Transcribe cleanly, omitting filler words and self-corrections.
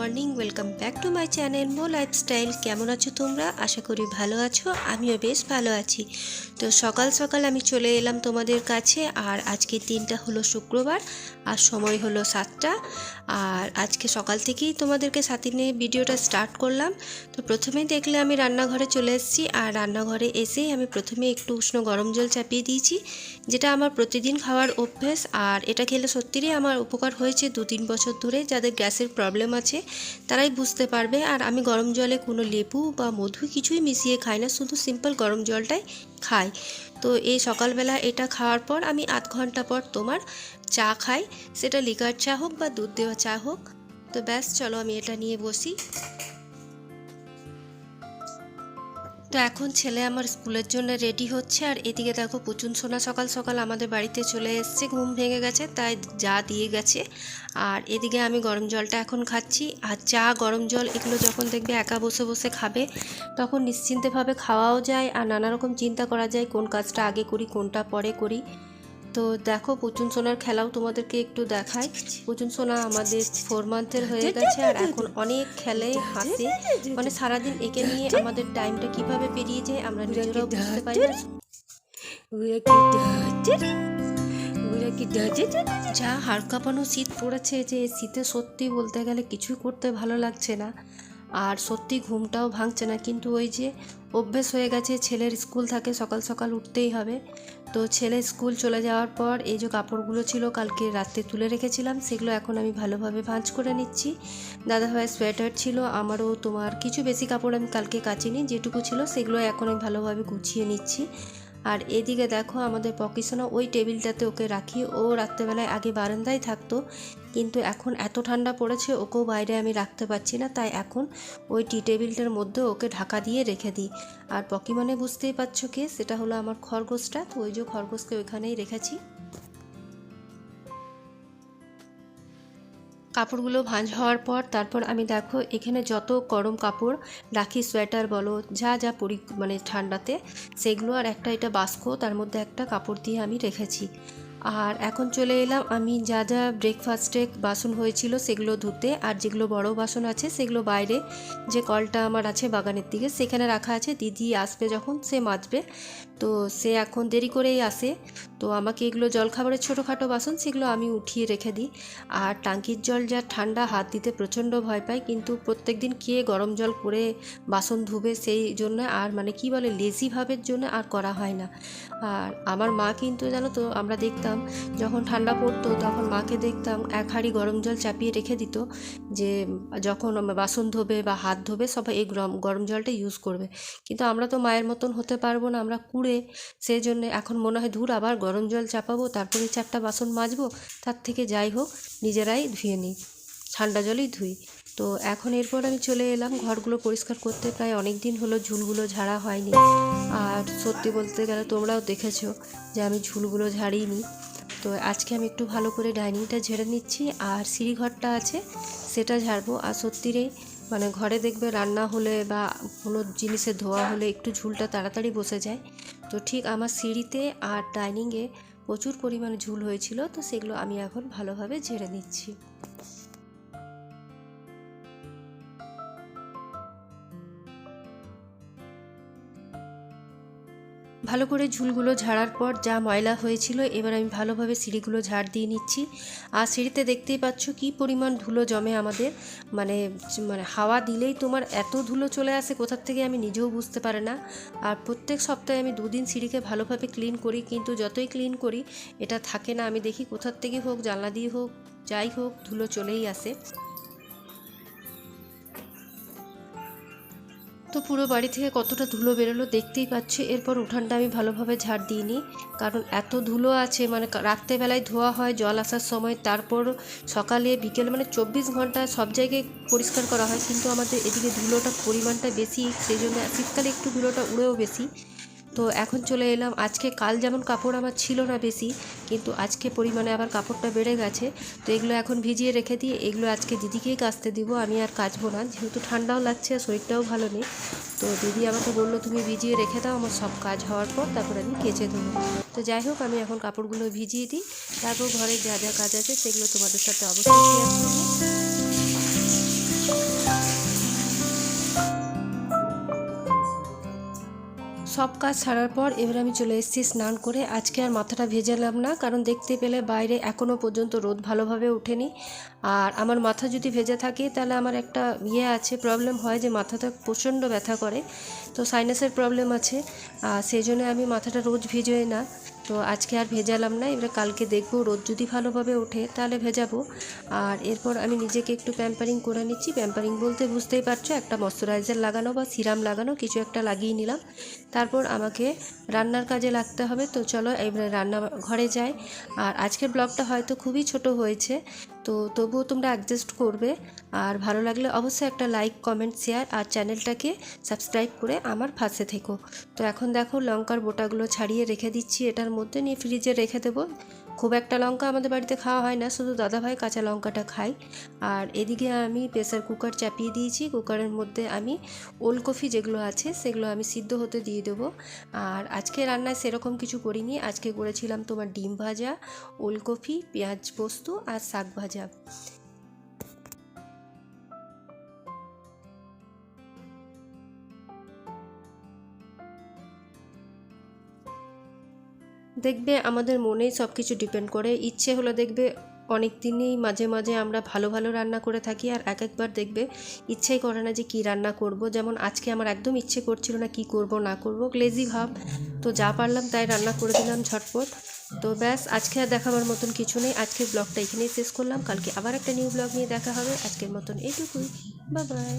Morning, welcome back to my channel mo lifestyle. কেমন আছো তোমরা? আশা করি ভালো আছো, আমিও বেশ ভালো আছি। তো সকাল সকাল আমি চলে এলাম তোমাদের কাছে। আর আজকে দিনটা হলো শুক্রবার, আর সময় হলো 7টা। আর আজকে সকাল থেকেই তোমাদেরকে সাথে নিয়ে ভিডিওটা স্টার্ট করলাম। তো প্রথমেই দেখলে আমি রান্নাঘরে চলে এসেছি। আর রান্নাঘরে এসেই আমি প্রথমে একটু উষ্ণ গরম জল চাপিয়ে দিয়েছি, যেটা আমার প্রতিদিন খাওয়ার অভ্যেস। আর এটা খেলে সত্যিই আমার উপকার হয়েছে 2-3 বছর ধরে। যাদের গ্যাসের প্রবলেম আছে তারাই বুঝতে পারবে। আর আমি গরম জলে কোনো লেবু বা মধু কিছুই মিশিয়ে খাই না, শুধু সিম্পল গরম জলটাই খাই। তো এই সকালবেলা এটা খাওয়ার পর আমি আধ ঘন্টা পর তোমার চা খাই, সেটা লিকার চা হোক বা দুধ দেওয়া চা হোক। তো ব্যাস, চলো আমি এটা নিয়ে বসি। তো এখন ছেলে আমার স্কুলের জন্য রেডি হচ্ছে। আর এদিকে দেখো পুচুন সোনা সকাল সকাল আমাদের বাড়িতে চলে এসছে, ঘুম ভেঙে গেছে তাই যা দিয়ে গেছে। আর এদিকে আমি গরম জলটা এখন খাচ্ছি। আর চা, গরম জল এগুলো যখন দেখবে একা বসে বসে খাবে, তখন নিশ্চিন্তেভাবে খাওয়াও যায় আর নানা রকম চিন্তা করা যায় কোন কাজটা আগে করি কোনটা পরে করি। তো দেখো পুচুন সোনার খেলাও তোমাদেরকে একটু দেখাই। পুচুন সোনা আমাদের 4 মান্থের হয়ে গেছে আর এখন অনেক খেলে, হাসে। মানে সারাদিন একে নিয়ে আমাদের টাইমটা কিভাবে পেরিয়ে যায় আমরা নিজেরাও বুঝতে পারি না। যা হাড় কাঁপানো শীত পড়েছে, যে শীতে সত্যি বলতে গেলে কিছুই করতে ভালো লাগছে না। আর সত্যি ঘুমটাও ভাঙছে না, কিন্তু ওই যে অভ্যেস হয়ে গেছে, ছেলের স্কুল থাকে, সকাল সকাল উঠতেই হবে। তো ছেলে স্কুল চলে যাওয়ার পর এই যে কাপড়গুলো ছিল কালকে রাতে তুলে রেখেছিলাম, সেগুলো এখন আমি ভালোভাবে ভাঁজ করে নিচ্ছি। দাদাভাইয়ের সোয়েটার ছিল, আমারও তোমার কিছু বেশি কাপড় আমি কালকে কাচিনি, যেটুকু ছিল সেগুলো এখন আমি ভালোভাবে গুছিয়ে নিচ্ছি। আর এদিকে দেখো আমাদের পকিসোনা, ওই টেবিলটাতে ওকে রাখি। ও রাত্রেবেলায় আগে বারান্দায় থাকতো, কিন্তু এখন এত ঠান্ডা পড়েছে ওকেও বাইরে আমি রাখতে পারছি না, তাই এখন ওই টি টেবিলটার মধ্যে ওকে ঢাকা দিয়ে রেখে দিই। আর পকি মানে বুঝতেই পারছো কে, সেটা হলো আমার খরগোশটা। তো ওই যে খরগোশকে ওইখানেই রেখেছি। কাপড়গুলো ভাঁজ হওয়ার পর তারপর আমি দেখো এখানে যত গরম কাপড় রাখি, সোয়েটার বলো, যা যা পরি মানে ঠান্ডাতে, সেগুলো আর একটা এটা বাস্ক, তার মধ্যে একটা কাপড় দিয়ে আমি রেখেছি। আর এখন চলে এলাম আমি যা যা ব্রেকফাস্টে বাসন হয়েছিল সেগুলো ধুতে। আর যেগুলো বড় বাসন আছে সেগুলো বাইরে যে কলটা আমার আছে বাগানের দিকে, সেখানে রাখা আছে। দিদি আসবে যখন সে মাজবে, তো সে এখন দেরি করেই আসে। তো আমাকে এগুলো জলখাবারের ছোটোখাটো বাসন সেগুলো আমি উঠিয়ে রেখে দিই। আর টাঙ্কির জল যা ঠান্ডা, হাত দিতে প্রচণ্ড ভয় পাই, কিন্তু প্রত্যেক দিন কে গরম জল করে বাসন ধুবে, সেই জন্য আর মানে কি বলে লেজি ভাবের জন্য আর করা হয় না। আর আমার মা কিন্তু জানো তো, আমরা দেখতাম যখন ঠান্ডা পড়তো তখন মাকে দেখতাম এক হাঁড়ি গরম জল চাপিয়ে রেখে দিত, যে যখন বাসন ধোবে বা হাত ধোবে সবাই এই গরম জলটা ইউজ করবে। কিন্তু আমরা তো মায়ের মতন হতে পারবো না, আমরা কুঁড়ে, সেই জন্য এখন মনে হয় ধুর আবার গরম জল চাপাবো তারপরে 4টা বাসন মাজবো, তার থেকে যাই হোক নিজেরাই ধুয়ে নিই, ঠান্ডা জলেই ধুই। তো এখন এরপর আমি চলে এলাম ঘরগুলো পরিষ্কার করতে। প্রায় অনেক দিন হলো ঝুলগুলো ঝাড়া হয়নি। আর সত্যি বলতে গেলে তোমরাও দেখেছো যে আমি ঝুলগুলো ঝাড়িনি। তো আজকে আমি একটু ভালো করে ডাইনিংটা ঝেড়ে নিচ্ছি, আর সিঁড়িঘরটা আছে সেটা ঝাড়বো। আর সত্যিই মানে ঘরে দেখবে রান্না হলে বা কোনো জিনিসের ধোয়া হলে একটু ঝুলটা তাড়াতাড়ি বসে যায়। তো ঠিক আমার সিঁড়িতে আর ডাইনিংয়ে প্রচুর পরিমাণে ঝুল হয়েছিল, তো সেগুলো আমি এখন ভালোভাবে ঝেড়ে নিচ্ছি। ভালো করে ঝুলগুলো ঝাড়ার পর যা ময়লা হয়েছিল, এবার আমি ভালোভাবে সিঁড়িগুলো ঝাড় দিয়ে নিচ্ছি। আর সিঁড়িতে দেখতেই পাচ্ছ কি পরিমাণ ধুলো জমে আমাদের, মানে মানে হাওয়া দিলেই তোমার এত ধুলো চলে আসে কোথার থেকে আমি নিজেও বুঝতে পারি না। আর প্রত্যেক সপ্তাহে আমি 2 দিন সিঁড়িকে ভালোভাবে ক্লিন করি, কিন্তু যতই ক্লিন করি এটা থাকে না। আমি দেখি কোথার থেকে হোক, জানলা দিয়ে হোক, যাই হোক, ধুলো চলেই আসে। তো পুরো বাড়ি থেকে কতটা ধুলো বেরোলো দেখতেই পাচ্ছি। এরপর উঠানটা আমি ভালোভাবে ঝাড় দিইনি, কারণ এত ধুলো আছে। মানে রাত্রেবেলায় ধোয়া হয় জল আসার সময়, তারপর সকালে বিকেলে, মানে 24 ঘন্টা সব জায়গায় পরিষ্কার করা হয়, কিন্তু আমাদের এদিকে ধুলোটা পরিমাণটা বেশি, সেই জন্য শীতকালে একটু ধুলোটা উড়েও বেশি। তো এখন চলে এলাম আজকে, কাল যেমন কাপড় আমার ছিল না বেশি, কিন্তু আজকে পরিমাণে আবার কাপড়টা বেড়ে গেছে। তো এগুলো এখন ভিজিয়ে রেখে দিয়ে এগুলো আজকে দিদিকেই কাচতে দিব, আমি আর কাচবো না, যেহেতু ঠান্ডাও লাগছে আর শরীরটাও ভালো নেই। তো দিদি আমাকে বললো তুমি ভিজিয়ে রেখে দাও, আমার সব কাজ হওয়ার পর তারপর আমি কেচে দেবো। তো যাই হোক আমি এখন কাপড়গুলো ভিজিয়ে দিই, তারপর ঘরে যা যা কাজ আছে সেগুলো তোমাদের সাথে অবশ্যই শেয়ার করবো। সব কাজ ছাড়ার পর এবার আমি চলে এসেছি স্নান করে। আজকে আর মাথাটা ভেজালাম না, কারণ দেখতে পেলে বাইরে এখনও পর্যন্ত রোদ ভালোভাবে ওঠেনি। আর আমার মাথা যদি ভেজে থাকে তাহলে আমার একটা আছে, প্রবলেম হয় যে মাথাটা প্রচণ্ড ব্যথা করে। তো সাইনাসের প্রবলেম আছে, সেই জন্য আমি মাথাটা রোজ ভিজোই না। তো আজকে আর ভেজালাম না, এবারে কালকে দেখবো রোদ যদি ভালোভাবে ওঠে তাহলে ভেজাবো। আর এরপর আমি নিজেকে একটু প্যাম্পারিং করে নিচ্ছি। প্যাম্পারিং বলতে বুঝতেই পারছো, একটা ময়শ্চারাইজার লাগানো বা সিরাম লাগানো, কিছু একটা লাগিয়ে নিলাম। তারপর আমাকে রান্নার কাজে লাগতে হবে। তো চলো এবারে রান্না ঘরে যাই। আর আজকের ব্লগটা হয়তো খুবই ছোট হয়েছে, তো তবুও তোমরা অ্যাডজাস্ট করবে। আর ভালো লাগলে অবশ্যই একটা লাইক, কমেন্ট, শেয়ার আর চ্যানেলটাকে সাবস্ক্রাইব করে আমার পাশে থেকো। তো এখন দেখো লঙ্কার বোটাগুলো ছাড়িয়ে রেখে দিচ্ছি, এটার মধ্যে নিয়ে ফ্রিজে রেখে দেবো। খুব একটা লঙ্কা আমাদের বাড়িতে খাওয়া হয় না, শুধু দাদাভাই কাঁচা লঙ্কাটা খায়। আর এদিকে আমি প্রেসার কুকার চাপিয়ে দিয়েছি। কুকারের মধ্যে আমি ওলকপি যেগুলো আছে সেগুলো আমি সিদ্ধ হতে দিয়ে দেবো। আর আজকে রান্নায় সেরকম কিছু করিনি, আজকে করেছিলাম তোমার ডিম ভাজা, ওলকপি, পেঁয়াজ পোস্ত আর শাক ভাজা। দেখবে আমাদের মনেই সব কিছু ডিপেন্ড করে। ইচ্ছে হলে দেখবে অনেক দিনই মাঝে মাঝে আমরা ভালো ভালো রান্না করে থাকি, আর এক একবার দেখবে ইচ্ছেই করে না যে কি রান্না করব। যেমন আজকে আমার একদম ইচ্ছে করছিল না কি করব না করব, লেজি ভাব। তো যা পারলাম তাই রান্না করে দিলাম ঝটপট। তো ব্যাস, আজকে আর দেখাবার মতন কিছু নেই। আজকের ব্লগটা এখানেই শেষ করলাম, কালকে আবার একটা নিউ ব্লগ নিয়ে দেখা হবে। আজকের মতন এইটুকুই, বাই বাই।